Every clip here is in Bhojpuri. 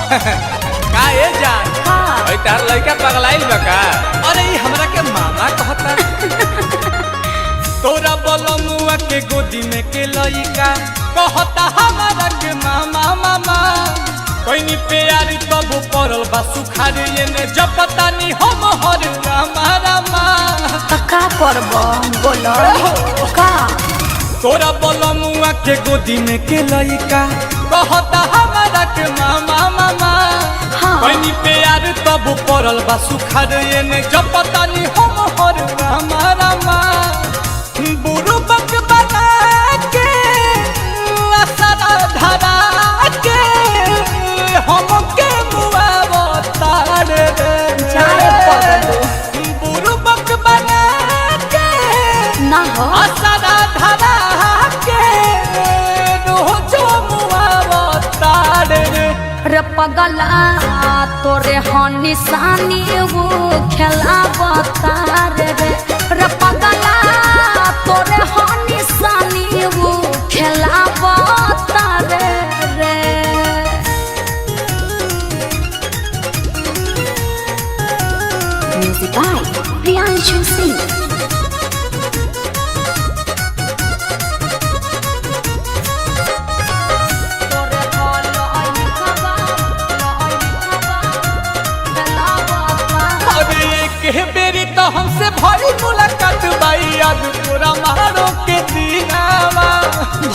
का ए जान ओइ तार लइका पगलाइल बा का? अरे ई हमरा के मामा कहता। तोरा बलमुआ के गोदी में के लइका कहता हमारा के मामा मामा। कोइनी प्यारी तब परल बा सुखारी ने जब पता नहीं हम हर रामा रामा। का करबो बोलो का? तोरा बलमुआ के गोदी में के लइका कहता हमारा के मामा मामा। कोइनी प्यार तब परल बा सुखारी ने जब पता नहीं हम हर रामा रामा। बुरु बक बना के असरा धरा के हमके मुआ बताड़ रे। जाए पगलू बुरु बक बना के ना हो असरा धरा के रोजो मुआ बताड़ रे। रे पगला तोरे हो निशानी वो खेला बतार रे। रे पगला तोरे हो निशानी वो खेला बतार रे। Music by Priyanshu Singh. बेरी तो हमसे भाई मुलाकात बाई याद पूरा मारो के दीनावा।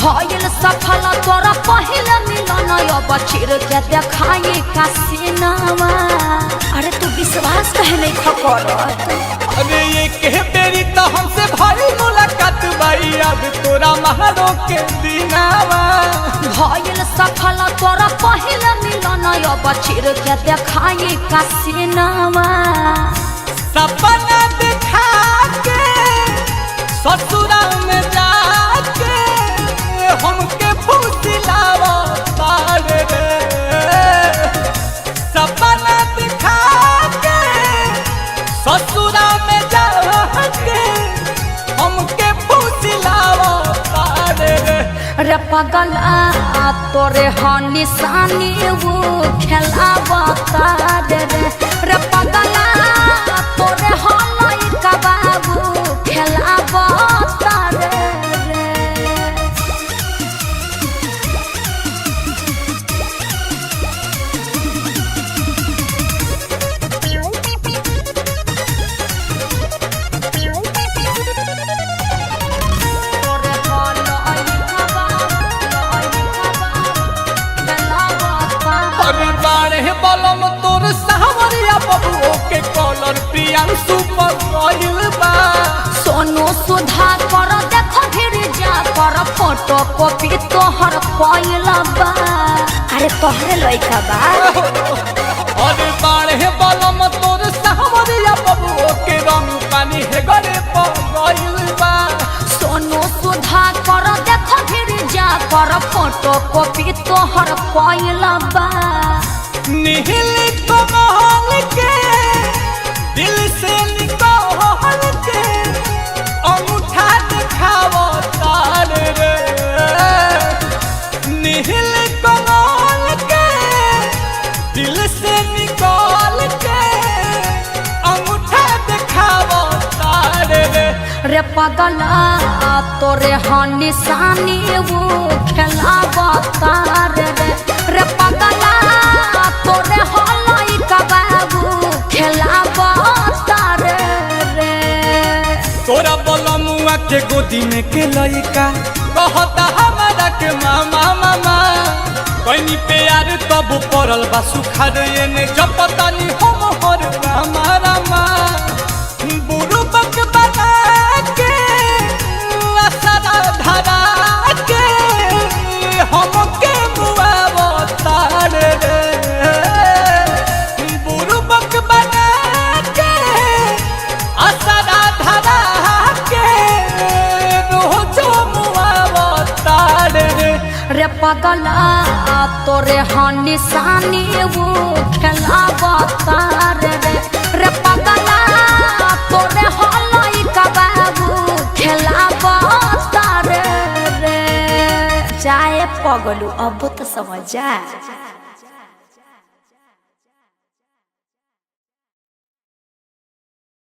भइल सफल तोरा पहिल मिलन अब चिर के देखाई का सीनावा। अरे तू विश्वास कहे नहीं खकर? अरे ये के बेरी तो हमसे भाई मुलाकात बाई याद तोरा मारो के दीनावा। भइल सफल तोरा पहिल मिलन अब चिर के देखाई का सीनावा। सपना दिखा के ससुरा में जाके हमके फुसिलावा तार रे। सपना दिखा के ससुरा में जाके हमके फुसिलावा तार रे। रे पगला तोरे हो निशानी वो खेला बतार रे। रे पगला तोरे हो लइका बाबू खेला बतार रे। अरे बाड़े बलम तोर सावरिया बबुओ के कॉलर प्रियांशु पर गइल बा। सोनू सुधा कर देखो फिर जा कर फोटो कॉपी तोहर कइल बा। अरे तोहरे लइका बा। अरे बाड़े बलम तोर सावरिया बबुओ के रंग पानी हे गरे पर गइल बा। सोनू सुधा कर देखो फिर जा कर फोटो कॉपी तोहर कइल बा। निहिल कमल के दिल से निकाल के अंगूठा दिखावो तार रे। निहिल कमल के दिल से निकाल के अंगूठा दिखावो तार रे। रे पगला तोरे हो निशानी वो खेला बतार रे। रे पगला तोरे हो लइका बाबू खेला बतार रे। तोरा बलमुआ के गोदी में के लइका कहता हमारा के मामा मामा। कोइनी प्यार तब परल बा सुखारी ने जब पता नहीं हम हर रामा रामा। बुरु बक बना के असरा धरा के हमके मुआ बताड़ रे। बुरु बक बना के असरा धरा के रोजो मुआ बताड़ रे। रे पगला तोरे हो निशानी वो खेला बतार रे। रे पगला तोरे हो लइका बाबू खेला बतार रे। जाए पगलू अब तो समझ जा। जा